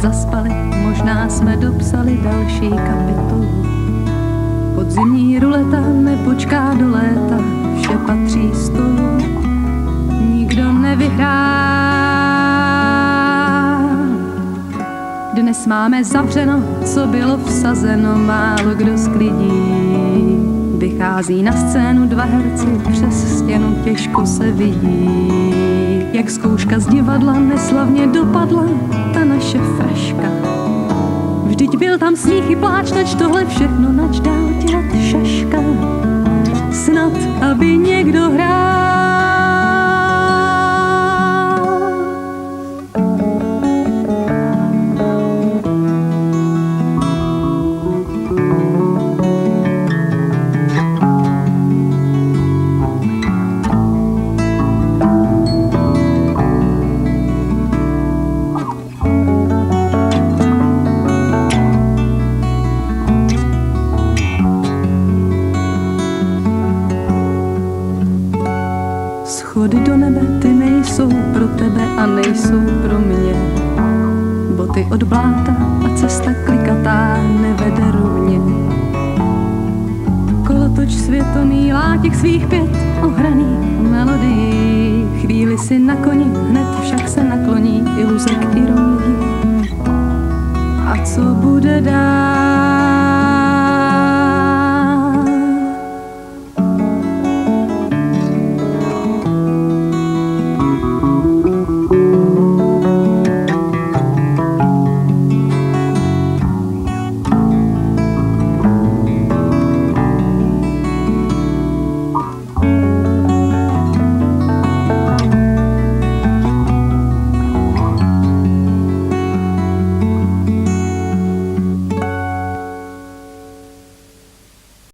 zaspali, možná jsme dopsali další kapitolu. Podzimní ruleta nepočká do léta, vše patří stolu, nikdo nevyhrá. Dnes máme zavřeno, co bylo vsazeno, málo kdo sklidí. Vychází na scénu dva herci, přes stěnu těžko se vidí. Jak zkouška z divadla neslavně dopadla ta naše fraška. Vždyť byl tam smích i pláč, nač tohle všechno, nač dál dělat šaška. Snad, aby někdo hrál. Schody do nebe, ty nejsou pro tebe a nejsou pro mě. Boty od bláta a cesta klikatá nevede rovně. Kolotoč světomílá těch svých 5 ohraných melodií. Chvíli si na koni, hned však se nakloní iluze k ironii. A co bude dál?